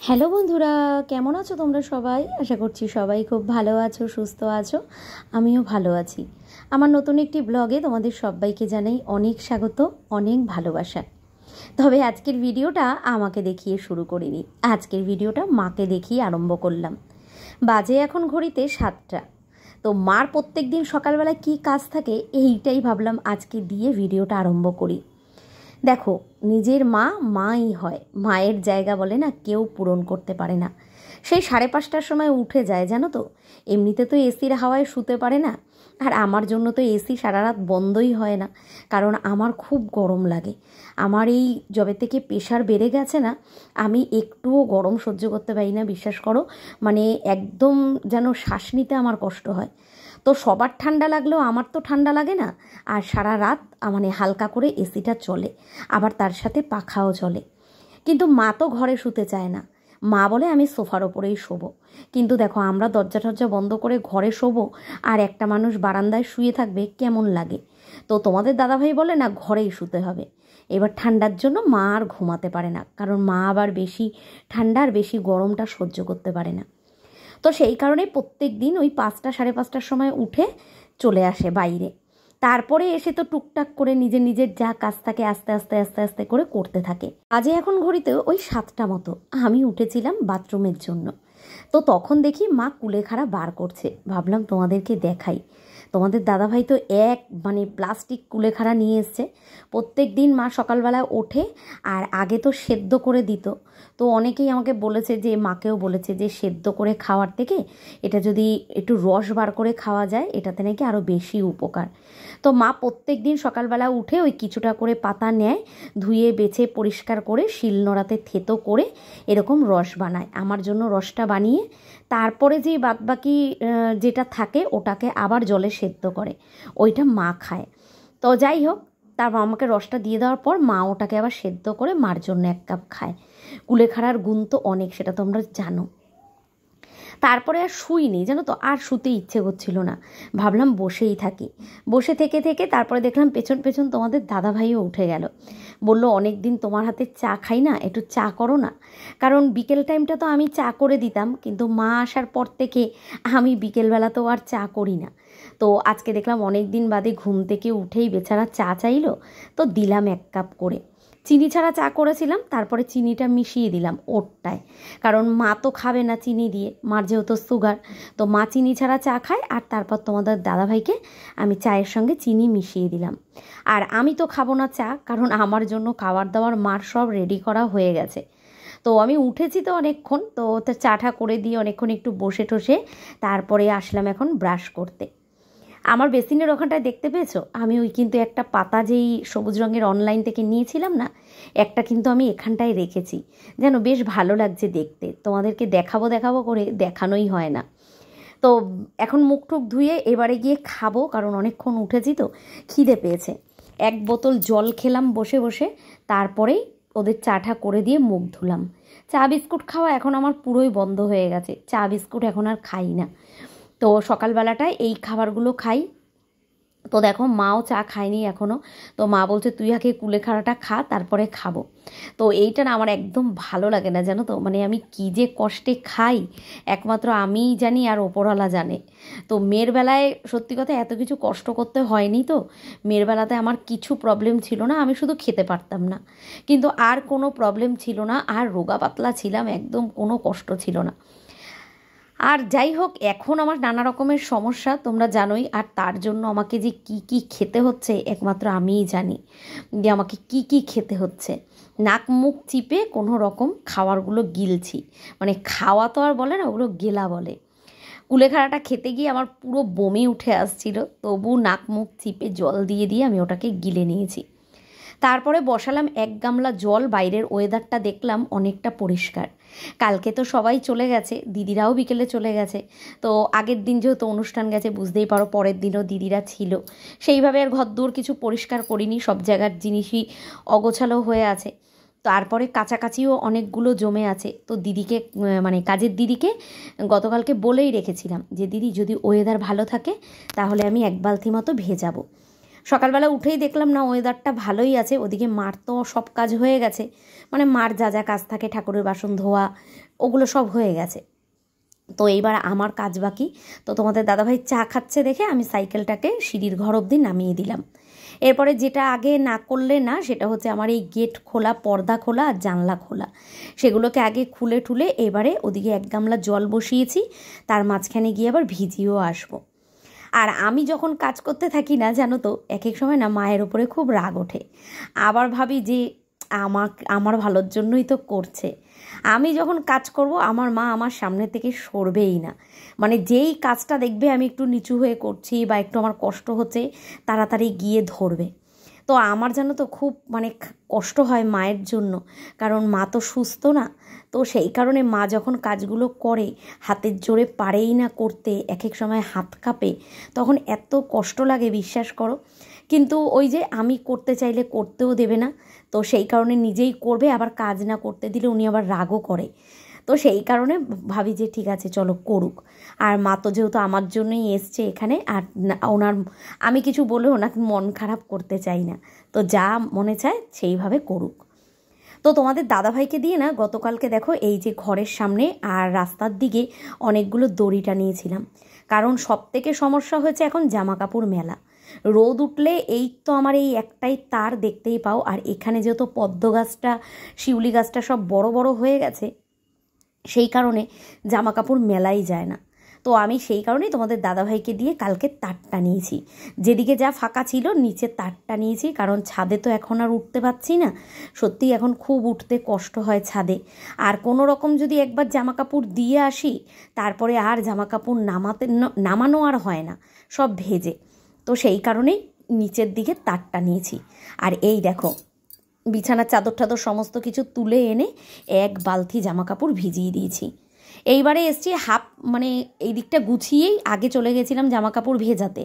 Hello বন্ধুরা, কেমন আছো তোমরা সবাই? আশা করছি সবাই খুব ভালো আছো, সুস্থ আছো। আমিও ভালো আছি। আমার নতুন একটি ব্লগে তোমাদের সবাইকে জানাই অনেক স্বাগত, অনেক ভালোবাসা। তবে আজকের ভিডিওটা আমাকে দেখিয়ে শুরু করিনি, আজকের ভিডিওটা মাকে দেখিয়ে আরম্ভ করলাম। বাজে এখন ঘড়িতে 7টা। তো মার প্রত্যেক দিন সকালবেলায় কী কাজ থাকে এইটাই ভাবলাম আজকে দিয়ে ভিডিওটা আরম্ভ করি। দেখো, নিজের মা মাই হয়, মায়ের জায়গা বলে না কেউ পূরণ করতে পারে না। সেই 5:30টার সময় উঠে যায়, জানো তো। এমনিতে তো এসির হাওয়ায় শুতে পারে না, আর আমার জন্য তো এসি সারা রাত বন্ধই হয় না, কারণ আমার খুব গরম লাগে। আমার এই যবে থেকে প্রেশার বেড়ে গেছে না, আমি একটুও গরম সহ্য করতে পারি না, বিশ্বাস করো। মানে একদম যেন শ্বাস নিতে আমার কষ্ট হয়। তো সবার ঠান্ডা লাগলেও আমার তো ঠান্ডা লাগে না। আর সারা রাত মানে হালকা করে এসিটা চলে, আবার তার সাথে পাখাও চলে। কিন্তু মা তো ঘরে শুতে চায় না, মা বলে আমি সোফার ওপরেই শোবো। কিন্তু দেখো, আমরা দরজা টরজা বন্ধ করে ঘরে শোবো, আর একটা মানুষ বারান্দায় শুয়ে থাকবে, কেমন লাগে। তো তোমাদের দাদাভাই বলে না ঘরেই শুতে হবে। এবার ঠান্ডার জন্য মা আর ঘুমাতে পারে না, কারণ মা আবার বেশি ঠান্ডা আর বেশি গরমটা সহ্য করতে পারে না। তো সেই কারণে প্রত্যেক দিন ওই 5টা 5:30টার সময় উঠে চলে আসে বাইরে। তারপরে এসে তো টুকটাক করে নিজের নিজের যা কাজ থাকে আস্তে আস্তে আস্তে আস্তে করে করতে থাকে। আজে এখন ঘড়িতে ওই 7টা মতো। আমি উঠেছিলাম বাথরুমের জন্য। তো তখন দেখি মা কুলেখাড়া বার করছে, ভাবলাম তোমাদেরকে দেখাই। তোমাদের দাদাভাই তো মানে প্লাস্টিক কুলেখাড়া নিয়ে এসছে। প্রত্যেক দিন মা সকালবেলা ওঠে, আর আগে তো সেদ্ধ করে দিত। তো অনেকেই আমাকে বলেছে, যে মাকেও বলেছে যে সেদ্ধ করে খাওয়ার থেকে এটা যদি একটু রস বার করে খাওয়া যায়, এটাতে নাকি আরও বেশি উপকার। তো মা প্রত্যেক দিন সকালবেলা উঠে ওই কিছুটা করে পাতা নেয়, ধুয়ে বেছে পরিষ্কার করে শিলনোড়াতে থেতো করে এরকম রস বানায়। আমার জন্য রসটা বানিয়ে তারপরে যে বাদবাকি যেটা থাকে ওটাকে আবার জলে সেদ্ধ করে, ওইটা মা খায়। তো যাই হোক, তারপর আমাকে রসটা দিয়ে দেওয়ার পর মা ওটাকে আবার সেদ্ধ করে মার জন্য 1 কাপ খায়। কুলেখাড়ার গুণ তো অনেক, সেটা তোমরা জানো। তারপরে আর শুইনি, জানো তো, আর শুতে ইচ্ছে করছিল না। ভাবলাম বসেই থাকি। বসে থেকে থেকে তারপরে দেখলাম পেছন পেছন তোমাদের দাদাভাইও উঠে গেল। বলল, অনেক দিন তোমার হাতে চা খাই না, একটু চা করো না। কারণ বিকেল টাইমটা তো আমি চা করে দিতাম, কিন্তু মা আসার পর থেকে আমি বিকেলবেলা তো আর চা করি না। তো আজকে দেখলাম অনেক দিন বাদে ঘুম থেকে উঠেই বেচারা চা চাইলো, তো দিলাম 1 কাপ করে। চিনি ছাড়া চা করেছিলাম, তারপরে চিনিটা মিশিয়ে দিলাম ওরটায়, কারণ মা তো খাবে না চিনি দিয়ে, মার যেহেতু সুগার। তো মা চিনি ছাড়া চা খায়, আর তারপর তোমাদের দাদাভাইকে আমি চায়ের সঙ্গে চিনি মিশিয়ে দিলাম। আর আমি তো খাবো না চা, কারণ আমার জন্য খাবার দাবার মার সব রেডি করা হয়ে গেছে। তো আমি উঠেছি তো অনেকক্ষণ, তো চাটা করে দিয়ে অনেকক্ষণ একটু বসে টসে তারপরে আসলাম এখন ব্রাশ করতে। আমার বেসিনের ওখানটায় দেখতে পেয়েছো, আমি ওই কিন্তু একটা পাতা যেই সবুজ রঙের অনলাইন থেকে নিয়েছিলাম না, একটা কিন্তু আমি এখানটায় রেখেছি। যেন বেশ ভালো লাগছে দেখতে, তোমাদেরকে দেখাবো দেখাবো করে দেখানোই হয় না। তো এখন মুখ টুক ধুয়ে এবারে গিয়ে খাবো, কারণ অনেকক্ষণ উঠেছি তো খিদে পেয়েছে। 1 বোতল জল খেলাম বসে বসে, তারপরেই ওদের চাটা করে দিয়ে মুখ ধুলাম। চা বিস্কুট খাওয়া এখন আমার পুরোই বন্ধ হয়ে গেছে, চা বিস্কুট এখন আর খাই না। তো সকালবেলাটায় এই খাবারগুলো খাই। তো দেখো, মাও চা খায়নি এখনও। তো মা বলছে তুই আগে কুলেখাড়াটা খা, তারপরে খাবো। তো এইটা না আমার একদম ভালো লাগে না, জানো তো। মানে আমি কী যে কষ্টে খাই, একমাত্র আমিই জানি আর ওপরওয়ালা জানে। তো মেয়ের বেলায় সত্যি কথা এত কিছু কষ্ট করতে হয়নি। তো মেয়ের বেলাতে আমার কিছু প্রবলেম ছিল না, আমি শুধু খেতে পারতাম না, কিন্তু আর কোনো প্রবলেম ছিল না। আর রোগা পাতলা ছিলাম, একদম কোনো কষ্ট ছিল না। আর যাই হোক, এখন আমার নানা রকমের সমস্যা তোমরা জানোই, আর তার জন্য আমাকে যে কি কি খেতে হচ্ছে একমাত্র আমিই জানি, যে আমাকে কি কি খেতে হচ্ছে। নাক মুখ চিপে কোনো রকম খাবারগুলো গিলছি, মানে খাওয়া তো আর বলে না, ওগুলো গেলা বলে। কুলেখাড়াটা খেতে গিয়ে আমার পুরো বমি উঠে আসছিল, তবু নাক মুখ চিপে জল দিয়ে দিয়ে আমি ওটাকে গিলে নিয়েছি। তারপরে বসালাম 1 গামলা জল। বাইরের ওয়েদারটা দেখলাম অনেকটা পরিষ্কার। কালকে তো সবাই চলে গেছে, দিদিরাও বিকেলে চলে গেছে। তো আগের দিন যেহেতু অনুষ্ঠান গেছে, বুঝতেই পারো পরের দিনও দিদিরা ছিল। সেইভাবে আর ঘরদোর কিছু পরিষ্কার করিনি, সব জায়গার জিনিসই অগোছালো হয়ে আছে। তারপরে কাছাকাছিও অনেকগুলো জমে আছে। তো দিদিকে মানে কাজের দিদিকে গতকালকে বলেই রেখেছিলাম যে দিদি যদি ওয়েদার ভালো থাকে তাহলে আমি 1 বালতি মতো ভেজাবো। সকালবেলা উঠেই দেখলাম না ওয়েদারটা ভালোই আছে, ওদিকে মার তো সব কাজ হয়ে গেছে, মানে মার যা যা কাজ থাকে ঠাকুরের বাসন ধোয়া ওগুলো সব হয়ে গেছে। তো এইবার আমার কাজ বাকি। তো তোমাদের দাদাভাই চা খাচ্ছে দেখে আমি সাইকেলটাকে সিঁড়ির ঘর অবধি নামিয়ে দিলাম। এরপরে যেটা আগে না করলে না সেটা হচ্ছে আমার এই গেট খোলা, পর্দা খোলা আর জানলা খোলা, সেগুলোকে আগে খুলে ঠুলে এবারে ওদিকে 1 গামলা জল বসিয়েছি, তার মাঝখানে গিয়ে আবার ভিজিয়েও আসবো। আর আমি যখন কাজ করতে থাকি না জানো তো, এক এক সময় না মায়ের ওপরে খুব রাগ ওঠে, আবার ভাবি যে আমার ভালোর জন্যই তো করছে। আমি যখন কাজ করব আমার মা আমার সামনে থেকে সরবেই না, মানে যেই কাজটা দেখবে আমি একটু নিচু হয়ে করছি বা একটু আমার কষ্ট হচ্ছে তাড়াতাড়ি গিয়ে ধরবে। তো আমার জানো তো খুব মানে কষ্ট হয় মায়ের জন্য, কারণ মা তো সুস্থ না। তো সেই কারণে মা যখন কাজগুলো করে হাতের জোরে পারেই না করতে, এক এক সময় হাত কাঁপে, তখন এত কষ্ট লাগে বিশ্বাস করো। কিন্তু ওই যে আমি করতে চাইলে করতেও দেবে না, তো সেই কারণে নিজেই করবে, আবার কাজ না করতে দিলে উনি আবার রাগও করে। তো সেই কারণে ভাবি যে ঠিক আছে চলো করুক। আর মা তো যেহেতু আমার জন্যই এসছে এখানে, আর ওনার আমি কিছু বলে ওনাকে মন খারাপ করতে চাই না, তো যা মনে চায় সেইভাবে করুক। তো তোমাদের দাদাভাইকে দিয়ে না গতকালকে দেখো এই যে ঘরের সামনে আর রাস্তার দিকে অনেকগুলো দড়ি টানিয়েছিলাম, কারণ সব থেকে সমস্যা হয়েছে এখন জামা কাপড় মেলা। রোদ উঠলে এই তো আমার এই একটাই তার দেখতেই পাও, আর এখানে যেহেতু পদ্ম গাছটা শিউলি গাছটা সব বড় বড় হয়ে গেছে, সেই কারণে জামা কাপড় মেলাই যায় না। তো আমি সেই কারণেই তোমাদের দাদাভাইকে দিয়ে কালকে তারটা নিয়েছি, যেদিকে যা ফাঁকা ছিল নিচে তারটা নিয়েছি, কারণ ছাদে তো এখন আর উঠতে পারছি না, সত্যিই এখন খুব উঠতে কষ্ট হয় ছাদে। আর কোনো রকম যদি একবার জামা কাপড় দিয়ে আসি তারপরে আর জামা কাপড় নামানো আর হয় না, সব ভেজে। তো সেই কারণেই নিচের দিকে তারটা নিয়েছি। আর এই দেখো বিছানার চাদর টাদর সমস্ত কিছু তুলে এনে 1 বালতি জামা কাপড় ভিজিয়ে দিয়েছি। এইবারে এসছি মানে এই দিকটা গুছিয়েই আগে চলে গেছিলাম জামা কাপড় ভেজাতে,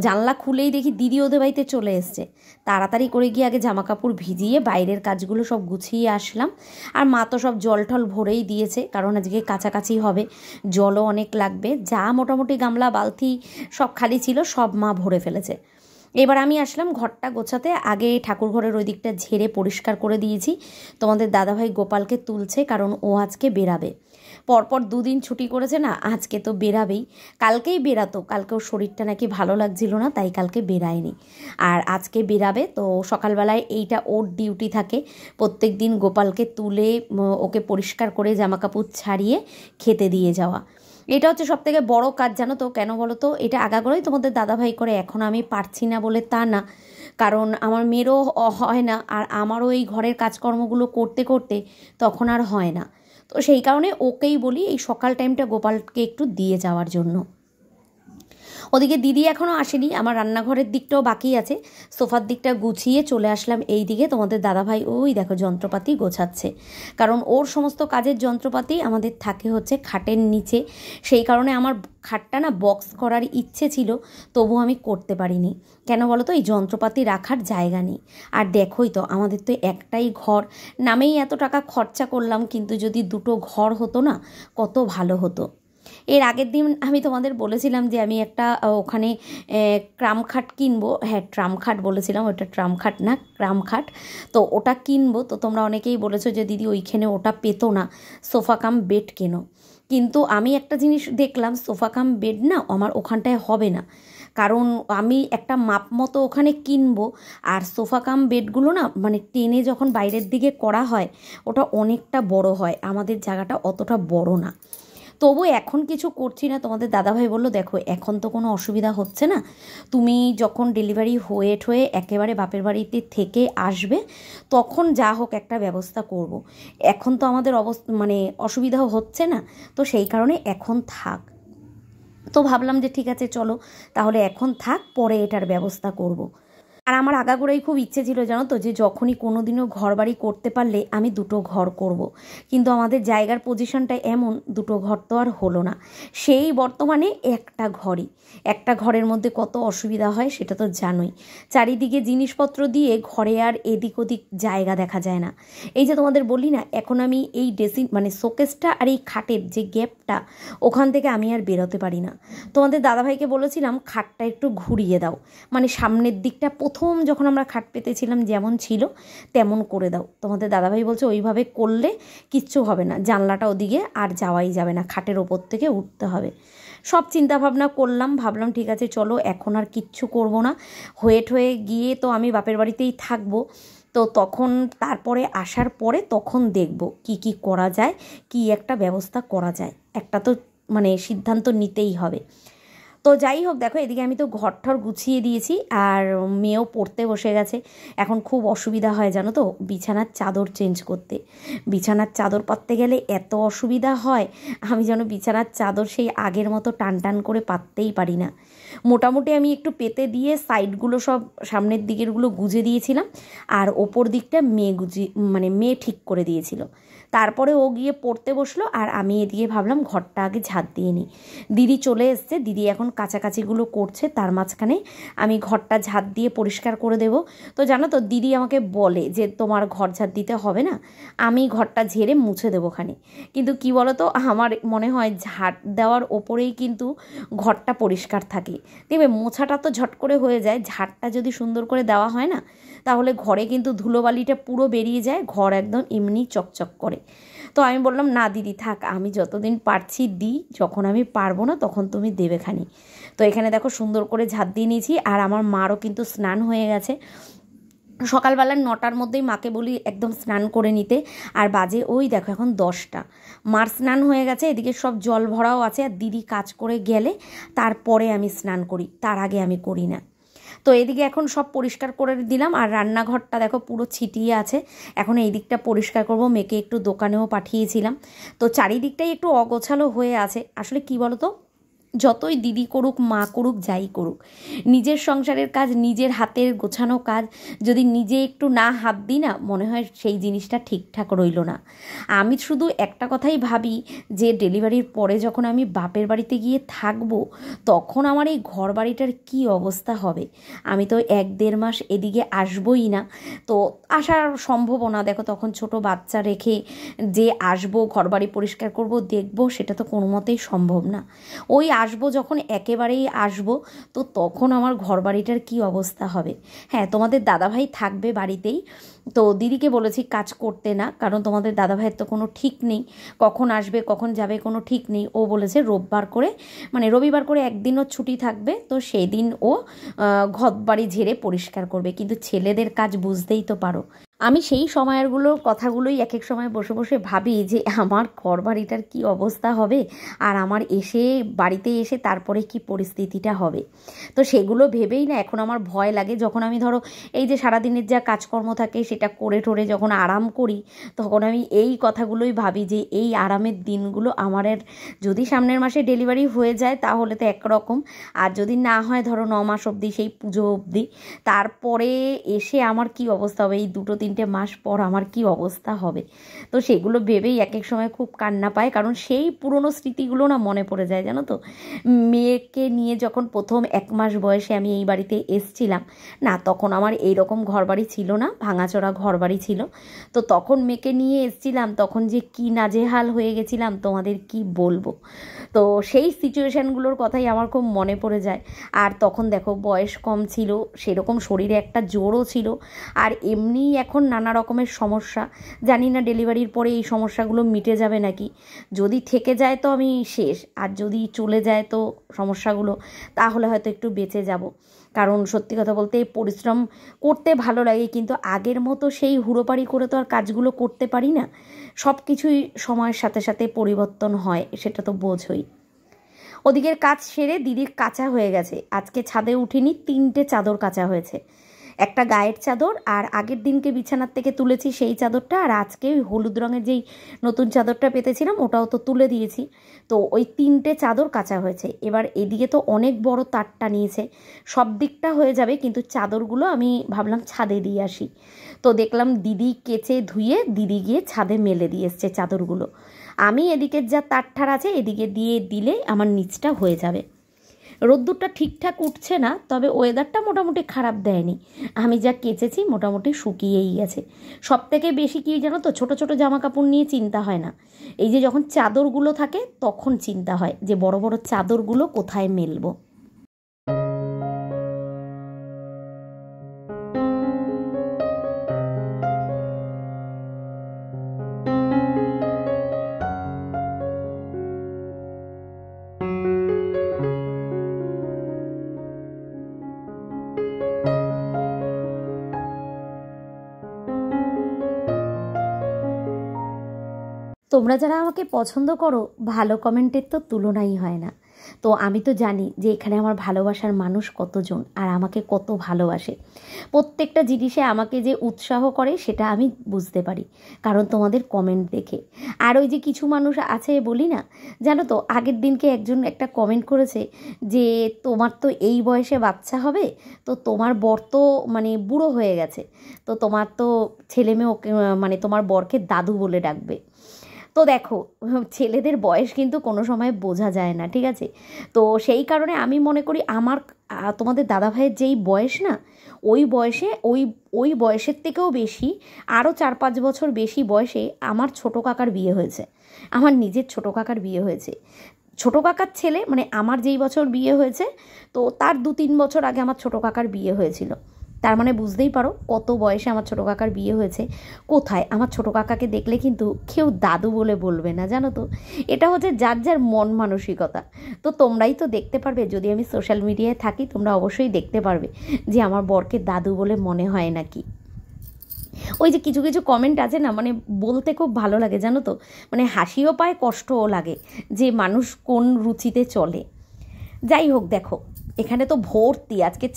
জানলা খুলেই দেখি দিদি ওদের বাড়িতে চলে এসছে, তাড়াতাড়ি করে গিয়ে আগে জামা কাপড় ভিজিয়ে বাইরের কাজগুলো সব গুছিয়ে আসলাম। আর মা তো সব জল টল ভরেই দিয়েছে, কারণ আজকে কাছাকাছি হবে, জলও অনেক লাগবে, যা মোটামুটি গামলা বালতি সব খালি ছিল সব মা ভরে ফেলেছে। এবার আমি আসলাম ঘরটা গোছাতে, আগে ঠাকুর ঘরের ওই দিকটা ঝেড়ে পরিষ্কার করে দিয়েছি। তোমাদের দাদাভাই গোপালকে তুলছে, কারণ ও আজকে বেরাবে, পরপর 2 দিন ছুটি করেছে না, আজকে তো বেরাবেই। কালকেই বেরাতো, কালকে ওর শরীরটা নাকি ভালো লাগছিল না, তাই কালকে বেরায়নি, আর আজকে বেরাবে। তো সকালবেলায় এইটা ওর ডিউটি থাকে, প্রত্যেক দিন গোপালকে তুলে ওকে পরিষ্কার করে জামাকাপড় ছাড়িয়ে খেতে দিয়ে যাওয়া। এটা হচ্ছে সবথেকে বড় কাজ জানো তো, কেন বলো তো, এটা আগাগোড়াই তোমাদের দাদাভাই করে, এখন আমি পারছি না বলে তা না, কারণ আমার মেয়েরও হয় না, আর আমারও এই ঘরের কাজকর্মগুলো করতে করতে তখন আর হয় না। তো সেই কারণে ওকেই বলি এই সকাল টাইমটা গোপালকে একটু দিয়ে যাওয়ার জন্য। ওদিকে দিদি এখনও আসেনি, আমার রান্নাঘরের দিকটাও বাকি আছে, সোফার দিকটা গুছিয়ে চলে আসলাম এই দিকে। তোমাদের দাদাভাই ওই দেখো যন্ত্রপাতি গোছাচ্ছে, কারণ ওর সমস্ত কাজের যন্ত্রপাতি আমাদের থাকে হচ্ছে খাটের নিচে, সেই কারণে আমার খাটটা না বক্স করার ইচ্ছে ছিল, তবু আমি করতে পারিনি। কেন বলো তো, এই যন্ত্রপাতি রাখার জায়গা নেই। আর দেখোই তো আমাদের তো একটাই ঘর, নামেই এত টাকা খরচা করলাম, কিন্তু যদি 2টো ঘর হতো না কত ভালো হতো। এর আগের দিন আমি তোমাদের বলেছিলাম যে আমি একটা ওখানে ট্রামখাট কিনবো, হ্যাঁ ট্রামখাট বলেছিলাম, ওটা ট্রামখাট না ট্রামখাট, তো ওটা কিনবো। তো তোমরা অনেকেই বলেছো যে দিদি ওইখানে ওটা পেতো না, সোফা কাম বেড কেনো। কিন্তু আমি একটা জিনিস দেখলাম, সোফা কাম বেড না আমার ওখানটায় হবে না, কারণ আমি একটা মাপ মতো ওখানে কিনবো, আর সোফা কাম বেডগুলো না মানে টেনে যখন বাইরের দিকে করা হয় ওটা অনেকটা বড় হয়, আমাদের জায়গাটা অতটা বড় না। তবু এখন কিছু করছি না। তোমাদের দাদাভাই বললো দেখো এখন তো কোনো অসুবিধা হচ্ছে না, তুমি যখন ডেলিভারি হয়ে একেবারে বাপের বাড়িতে থেকে আসবে তখন যা হোক একটা ব্যবস্থা করব। এখন তো আমাদের মানে অসুবিধাও হচ্ছে না, তো সেই কারণে এখন থাক। তো ভাবলাম যে ঠিক আছে চলো তাহলে এখন থাক, পরে এটার ব্যবস্থা করব। আর আমার আগাগোড়াই খুব ইচ্ছে ছিল জানো তো, যে যখনই কোনো দিনও ঘর বাড়ি করতে পারলে আমি দুটো ঘর করব। কিন্তু আমাদের জায়গার পজিশনটা এমন, দুটো ঘর তো আর হলো না। সেই বর্তমানে একটা ঘরের মধ্যে কত অসুবিধা হয় সেটা তো জানোই। চারিদিকে জিনিসপত্র দিয়ে ঘরে আর এদিক ওদিক জায়গা দেখা যায় না। এই যে তোমাদের বলি না, এখন আমি এই ড্রেসিং মানে শোকেসটা আর এই খাটের যে গ্যাপটা, ওখান থেকে আমি আর বেরোতে পারি না। তোমাদের দাদাভাইকে বলেছিলাম খাটটা একটু ঘুরিয়ে দাও, মানে সামনের দিকটা প্রথম যখন আমরা খাট পেতেছিলাম যেমন ছিল তেমন করে দাও। তোমাদের দাদাভাই বলছে ওইভাবে করলে কিচ্ছু হবে না, জানলাটা ওদিকে আর যাওয়াই যাবে না, খাটের ওপর থেকে উঠতে হবে। সব চিন্তাভাবনা করলাম, ভাবলাম ঠিক আছে চলো এখন আর কিচ্ছু করব না, হয়ে গিয়ে তো আমি বাপের বাড়িতেই থাকবো। তো তখন তারপরে আসার পরে তখন দেখব কি করা যায়, কি একটা ব্যবস্থা করা যায়, একটা তো মানে সিদ্ধান্ত নিতেই হবে। তো যাই হোক, দেখো এদিকে আমি তো ঘর গুছিয়ে দিয়েছি আর মেয়েও পড়তে বসে গেছে। এখন খুব অসুবিধা হয় জানো তো বিছানার চাদর চেঞ্জ করতে। বিছানার চাদর পাততে গেলে এত অসুবিধা হয়, আমি যেন বিছানার চাদর সেই আগের মতো টান করে পাততেই পারি না। মোটামুটি আমি একটু পেতে দিয়ে সাইডগুলো সব সামনের দিকেরগুলো গুজে দিয়েছিলাম, আর ওপর দিকটা মেয়ে ঠিক করে দিয়েছিল। তারপরে ও গিয়ে পড়তে বসলো আর আমি এদিকে ভাবলাম ঘরটা আগে ঝাঁট দিয়ে নিই। দিদি চলে এসছে, দিদি এখন কাছাকাছিগুলো করছে, তার মাঝখানে আমি ঘরটা ঝাঁট দিয়ে পরিষ্কার করে দেব। তো জানো তো দিদি আমাকে বলে যে তোমার ঘর ঝাঁট দিতে হবে না, আমি ঘরটা ঝেড়ে মুছে দেবো খানি। কিন্তু কি বলো তো, আমার মনে হয় ঝাঁট দেওয়ার ওপরেই কিন্তু ঘরটা পরিষ্কার থাকে। দেখবে মোছাটা তো ঝট করে হয়ে যায়, ঝাঁটটা যদি সুন্দর করে দেওয়া হয় না, তাহলে ঘরে কিন্তু ধুলোবালিটা পুরো বেরিয়ে যায়, ঘর একদম এমনি চকচক করে। তো আমি বললাম না দিদি থাক, আমি যতদিন পারছি দিই, যখন আমি পারবো না তখন তুমি দেবে খানি। তো এখানে দেখো সুন্দর করে ঝাঁট দিয়ে নিয়েছি, আর আমার মারও কিন্তু স্নান হয়ে গেছে। সকালবেলার 9টার মধ্যেই মাকে বলি একদম স্নান করে নিতে, আর বাজে ওই দেখো এখন 10টা। মার স্নান হয়ে গেছে, এদিকে সব জল ভরাও আছে, আর দিদি কাজ করে গেলে তারপরে আমি স্নান করি, তার আগে আমি করি না। তো এদিকে এখন সব পরিষ্কার করে দিলাম, আর রান্নাঘরটা দেখো পুরো ছিটিয়ে আছে। এখন এই দিকটা পরিষ্কার করব, মেয়েকে একটু দোকানেও পাঠিয়েছিলাম। তো চারিদিকটাই একটু অগোছালো হয়ে আছে। আসলে কি বলো তো, যতই দিদি করুক মা করুক যাই করুক, নিজের সংসারের কাজ, নিজের হাতের গোছানো কাজ যদি নিজে একটু না হাত দিই না, মনে হয় সেই জিনিসটা ঠিকঠাক রইল না। আমি শুধু একটা কথাই ভাবি যে ডেলিভারির পরে যখন আমি বাপের বাড়িতে গিয়ে থাকবো, তখন আমার এই ঘর বাড়িটার কী অবস্থা হবে। আমি তো 1-1.5 মাস এদিকে আসবই না, তো আসার সম্ভবও না। দেখো তখন ছোট বাচ্চা রেখে যে আসবো, ঘর বাড়ি পরিষ্কার করব, দেখবো, সেটা তো কোনো মতেই সম্ভব না। ওই আসবো যখন একেবারেই আসবো, তো তখন আমার ঘর বাড়িটার কী অবস্থা হবে। হ্যাঁ, তোমাদের দাদাভাই থাকবে বাড়িতেই, তো দিদিকে বলেছি কাজ করতে না, কারণ তোমাদের দাদাভাইয়ের তো কোনো ঠিক নেই, কখন আসবে কখন যাবে কোনো ঠিক নেই। ও বলেছে রবিবার করে একদিনও ছুটি থাকবে, তো সেই দিন ও ঘর বাড়ি ঝেড়ে পরিষ্কার করবে। কিন্তু ছেলেদের কাজ বুঝতেই তো পারো, আমি সেই কথাগুলোই এক এক সময় বসে বসে ভাবি যে আমার ঘর বাড়িটার কী অবস্থা হবে, আর আমার বাড়িতে এসে তারপরে কি পরিস্থিতিটা হবে। তো সেগুলো ভেবেই না এখন আমার ভয় লাগে। যখন আমি ধরো এই যে সারাদিনের যা কাজকর্ম থাকে সেটা করে টোরে যখন আরাম করি, তখন আমি এই কথাগুলোই ভাবি যে এই আরামের দিনগুলো আমার যদি সামনের মাসে ডেলিভারি হয়ে যায় তাহলে তো একরকম, আর যদি না হয় ধরো 9 মাস অবধি, সেই পুজো অবধি, তারপরে এসে আমার কি অবস্থা হবে, এই 2-3 মাস পর আমার কি অবস্থা হবে। তো সেগুলো ভেবেই এক এক সময় খুব কান্না পায়, কারণ সেই পুরনো স্মৃতিগুলো না মনে পড়ে যায় জানো তো। মেয়েকে নিয়ে যখন প্রথম 1 মাস বয়সে আমি এই বাড়িতে এসছিলাম না, তখন আমার এইরকম ঘরবাড়ি ছিল না, ভাঙাচোরা ঘরবাড়ি ছিল। তো তখন মেয়েকে নিয়ে এসছিলাম, তখন যে কি নাজেহাল হয়ে গেছিলাম তোমাদের কি বলবো। তো সেই সিচুয়েশানগুলোর কথাই আমার খুব মনে পড়ে যায়। আর তখন দেখো বয়স কম ছিল, সেরকম শরীরে একটা জোরও ছিল, আর এমনিই এখন নানা রকমের সমস্যা। জানি না ডেলিভারির পরে এই সমস্যাগুলো মিটে যাবে নাকি। যদি থেকে যায় তো আমি শেষ, আর যদি চলে যায় তো সমস্যাগুলো, তাহলে হয়তো একটু বেঁচে যাব। কারণ সত্যি কথা বলতে পরিশ্রম করতে ভালো লাগে, কিন্তু আগের মতো সেই হুড়োপাড়ি করে তো আর কাজগুলো করতে পারি না। সব কিছুই সময়ের সাথে সাথে পরিবর্তন হয়, সেটা তো বোঝই। ওদিকের কাজ সেরে দিদির কাঁচা হয়ে গেছে, আজকে ছাদে উঠিনি, 3টে চাদর কাচা হয়েছে। একটা গায়ের চাদর, আর আগের দিনকে বিছানার থেকে তুলেছি সেই চাদরটা, আর আজকে ওই হলুদ রঙের যেই নতুন চাদরটা পেতেছিলাম ওটাও তো তুলে দিয়েছি। তো ওই 3টে চাদর কাচা হয়েছে। এবার এদিকে তো অনেক বড় তারটা নিয়েছে, সব দিকটা হয়ে যাবে, কিন্তু চাদরগুলো আমি ভাবলাম ছাদে দিয়ে আসি। তো দেখলাম দিদি কেচে ধুয়ে দিদি গিয়ে ছাদে মেলে দিয়ে এসছে চাদরগুলো। আমি এদিকের যা তারঠার আছে এদিকে দিয়ে দিলে আমার নিচটা হয়ে যাবে। রোদ্দুরটা ঠিকঠাক উঠছে না, তবে ওয়েদারটা মোটামুটি খারাপ দেয়নি। আমি যা কেচেছি মোটামুটি শুকিয়েই গেছে। সব থেকে বেশি কী জানো তো, ছোটো ছোটো জামা কাপড় নিয়ে চিন্তা হয় না, এই যে যখন চাদরগুলো থাকে তখন চিন্তা হয় যে বড় বড় চাদরগুলো কোথায় মেলবো। তোমরা যারা আমাকে পছন্দ করো, ভালো কমেন্টের তো তুলনাই হয় না। তো আমি তো জানি যে এখানে আমার ভালোবাসার মানুষ কতজন আর আমাকে কত ভালোবাসে। প্রত্যেকটা জিনিসে আমাকে যে উৎসাহ করে সেটা আমি বুঝতে পারি, কারণ তোমাদের কমেন্ট দেখে। আর ওই যে কিছু মানুষ আছে বলি না, জানো তো, আগের দিনকে একজন একটা কমেন্ট করেছে যে তোমার তো এই বয়সে বাচ্চা হবে, তো তোমার বর তো মানে বুড়ো হয়ে গেছে, তো তোমার তো ছেলে মেয়ে ওকে মানে তোমার বরকে দাদু বলে ডাকবে। তো দেখো, ছেলেদের বয়স কিন্তু কোনো সময় বোঝা যায় না, ঠিক আছে? তো সেই কারণে আমি মনে করি আমার তোমাদের দাদাভাইয়ের যেই বয়স না, ওই বয়সে ওই বয়সের থেকেও বেশি, আরও 4-5 বছর বেশি বয়সে আমার ছোটো কাকার বিয়ে হয়েছে। আমার নিজের ছোটো কাকার বিয়ে হয়েছে। ছোটো কাকার ছেলে মানে আমার যেই বছর বিয়ে হয়েছে, তো তার 2-3 বছর আগে আমার ছোটো কাকার বিয়ে হয়েছিল। তার মানে বুঝতেই পারো কত বয়সে আমার ছোটো কাকার বিয়ে হয়েছে। কোথায় আমার ছোটো কাকাকে দেখলে কিন্তু কেউ দাদু বলে বলবে না, জানো তো। এটা হচ্ছে যার যার মন মানসিকতা। তো তোমরাই তো দেখতে পারবে, যদি আমি সোশ্যাল মিডিয়ায় থাকি তোমরা অবশ্যই দেখতে পারবে যে আমার বরকে দাদু বলে মনে হয় নাকি। ওই যে কিছু কিছু কমেন্ট আছে না, মানে বলতে খুব ভালো লাগে, জানো তো, মানে হাসিও পায় কষ্টও লাগে যে মানুষ কোন রুচিতে চলে। যাই হোক, দেখো এখানে তো ভর্তি আজকে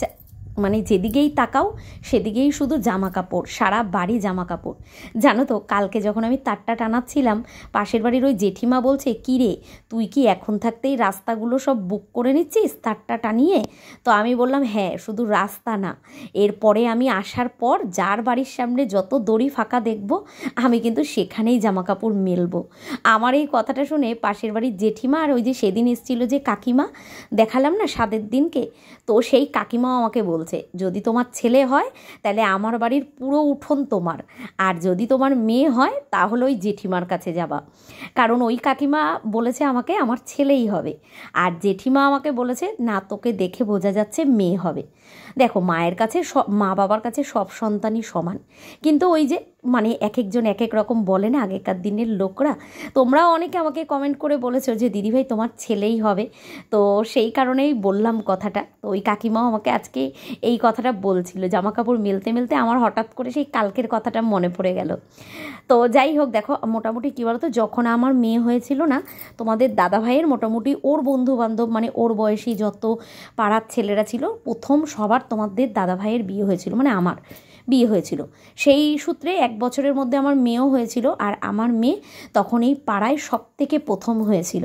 মানে যেদিকেই তাকাও সেদিকেই শুধু জামা কাপড়, সারা বাড়ি জামা কাপড়। জানো তো, কালকে যখন আমি তারটা টানাচ্ছিলাম, পাশের বাড়ির ওই জেঠিমা বলছে, কী রে তুই কি এখন থাকতেই রাস্তাগুলো সব বুক করে নিচ্ছিস তারটা টানিয়ে? তো আমি বললাম, হ্যাঁ, শুধু রাস্তা না, এরপরে আমি আসার পর যার বাড়ির সামনে যত দড়ি ফাঁকা দেখব আমি কিন্তু সেখানেই জামা কাপড় মেলবো। আমার এই কথাটা শুনে পাশের বাড়ির জেঠিমা আর ওই যে সেদিন এসেছিল যে কাকিমা দেখালাম না স্বাদের দিনকে, তো সেই কাকিমাও আমাকে বলছে, যদি তোমার ছেলে হয় তাহলে আমার বাড়ির পুরো উঠোন তোমার, আর যদি তোমার মেয়ে হয় তাহলে ওই জেঠিমার কাছে যাবা। কারণ ওই কাকিমা বলেছে আমাকে আমার ছেলেই হবে, আর জেঠিমা আমাকে বলেছে না, তোকে দেখে বোঝা যাচ্ছে মেয়ে হবে। দেখো, মায়ের কাছে মা বাবার কাছে সব সন্তানই সমান, কিন্তু ওই যে মানে এক একজন এক এক রকম বলে না আগেকার দিনের লোকরা। তোমরাও অনেকে আমাকে কমেন্ট করে বলেছো যে দিদিভাই তোমার ছেলেই হবে, তো সেই কারণেই বললাম কথাটা। তো ওই কাকিমাও আমাকে আজকে এই কথাটা বলছিল, জামা কাপড় মেলতে মেলতে আমার হঠাৎ করে সেই কালকের কথাটা মনে পড়ে গেল। তো যাই হোক, দেখো মোটামুটি কী বলতো, যখন আমার মেয়ে হয়েছিল না, তোমাদের দাদাভাইয়ের মোটামুটি ওর বন্ধুবান্ধব মানে ওর বয়সী যত পাড়ার ছেলেরা ছিল, প্রথম সবার তোমাদের দাদাভাইয়ের বিয়ে হয়েছিল, মানে আমার বিয়ে হয়েছিল। সেই সূত্রে 1 বছরের মধ্যে আমার মেয়েও হয়েছিল, আর আমার মেয়ে তখন এই পাড়ায় সবথেকে প্রথম হয়েছিল।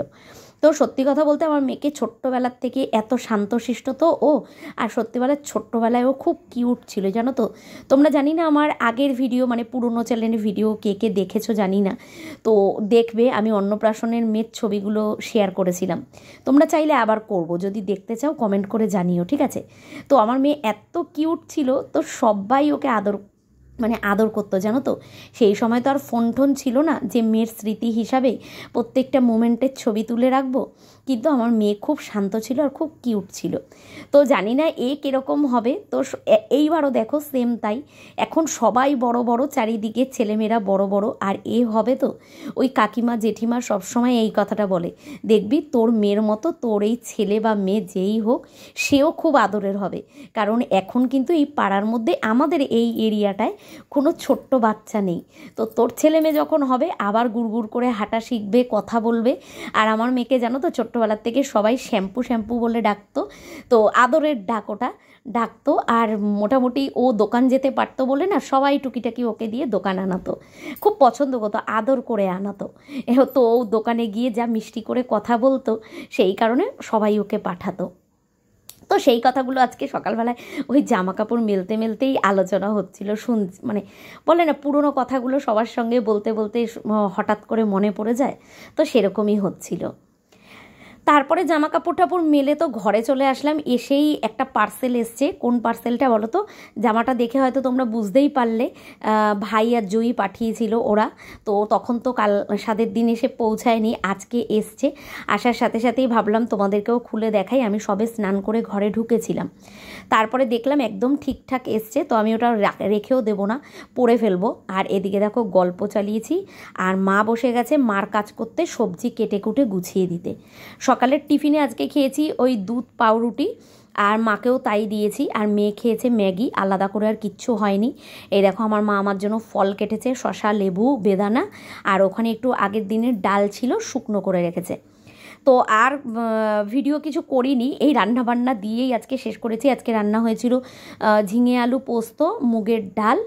তো সত্যি কথা বলতে আমার মেয়েকে ছোট্টবেলার থেকে এত শান্তশিষ্ট তো ও, আর সত্যিবেলার ছোট্টবেলায় ও খুব কিউট ছিল, জানো তো। তোমরা জানি না আমার আগের ভিডিও মানে পুরনো চ্যানেলের ভিডিও কে কে দেখেছো জানি না, তো দেখবে আমি অন্নপ্রাশনের মেয়ের ছবিগুলো শেয়ার করেছিলাম। তোমরা চাইলে আবার করব, যদি দেখতে চাও কমেন্ট করে জানিও, ঠিক আছে? তো আমার মেয়ে এত কিউট ছিল, তো সবাই ওকে আদর করতো, জানো তো। সেই সময় তো আর ফোন টোন ছিল না যে মেয়ের স্মৃতি হিসাবে প্রত্যেকটা মোমেন্টের ছবি তুলে রাখবো, কিন্তু আমার মেয়ে খুব শান্ত ছিল আর খুব কিউট ছিল। তো জানি না এ কীরকম হবে, তো এইবারও দেখো সেম তাই, এখন সবাই বড় বড়, চারিদিকে ছেলেমেয়েরা বড় বড়, আর এ হবে তো ওই কাকিমা জেঠিমা সবসময় এই কথাটা বলে, দেখবি তোর মেয়ের মতো তোর এই ছেলে বা মেয়ে যেই হোক সেও খুব আদরের হবে। কারণ এখন কিন্তু এই পাড়ার মধ্যে আমাদের এই এরিয়াটায় কোনো ছোট্ট বাচ্চা নেই। তো তোর ছেলে মেয়ে যখন হবে আবার গুড়গুড় করে হাঁটা শিখবে, কথা বলবে। আর আমার মেয়েকে জানো তো ছোট্টবেলার থেকে সবাই শ্যাম্পু শ্যাম্পু বলে ডাকতো, তো আদরের ডাক ওটা ডাকতো। আর মোটামুটি ও দোকান যেতে পারতো বলে না সবাই টুকিটাকি ওকে দিয়ে দোকান আনাতো, খুব পছন্দ করতো, আদর করে আনাতো। তো ও দোকানে গিয়ে যা মিষ্টি করে কথা বলতো সেই কারণে সবাই ওকে পাঠাতো। তো সেই কথাগুলো আজকে সকালবেলায় ওই জামা কাপড় মেলতে মেলতেই আলোচনা হচ্ছিল, মানে বলে না পুরনো কথাগুলো সবার সঙ্গে বলতে বলতে হঠাৎ করে মনে পড়ে যায়, তো সেরকমই হচ্ছিল। তারপরে জামা কাপড় টাপড় মেলে তো ঘরে চলে আসলাম। এসেই একটা পার্সেল এসছে। কোন পার্সেলটা বলো তো? জামাটা দেখে হয়তো তোমরা বুঝতেই পারলে, ভাই আর জয়ী পাঠিয়েছিল ওরা। তো তখন তো কাল স্বাদের দিন এসে পৌঁছায়নি, আজকে এসছে। আসার সাথে সাথেই ভাবলাম তোমাদেরকেও খুলে দেখাই। আমি সবে স্নান করে ঘরে ঢুকেছিলাম, তারপরে দেখলাম একদম ঠিকঠাক এসছে। তো আমি ওটা রেখেও দেবো না, পরে ফেলবো। আর এদিকে দেখো গল্প চালিয়েছি, আর মা বসে গেছে মার কাজ করতে, সবজি কেটে কুটে গুছিয়ে দিতে। সকালের টিফিনে আজকে খেয়েছি ওই দুধ পাউরুটি, আর মাকেও তাই দিয়েছি। আর মেয়ে খেয়েছে ম্যাগি, আলাদা করে আর কিচ্ছু হয়নি। এই দেখো আমার মা আমার জন্য ফল কেটেছে, শসা, লেবু, বেদানা, আর ওখানে একটু আগের দিনের ডাল ছিল শুকনো করে রেখেছে। তো আর ভিডিও কিছু করিনি, এই রান্নাবান্না দিয়েই আজকে শেষ করেছি। আজকে রান্না হয়েছিল ঝিঙে আলু পোস্ত, মুগের ডাল,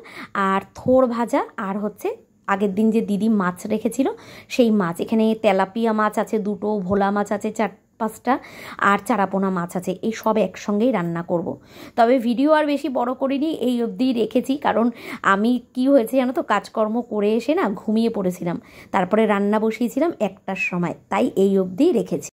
আর থোড় ভাজা, আর হচ্ছে আগের দিন যে দিদি মাছ রেখেছিল সেই মাছ। এখানে তেলাপিয়া মাছ আছে দুটো, ভোলা মাছ আছে 4-5টা, আর চারাপোনা মাছ আছে। এই সব একসঙ্গেই রান্না করব। তবে ভিডিও আর বেশি বড় করিনি, এই অবধি রেখেছি। কারণ আমি কি হয়েছে জানো তো, কাজকর্ম করে এসে না ঘুমিয়ে পড়েছিলাম, তারপরে রান্না বসিয়েছিলাম 1টার সময়, তাই এই অবধি রেখেছি।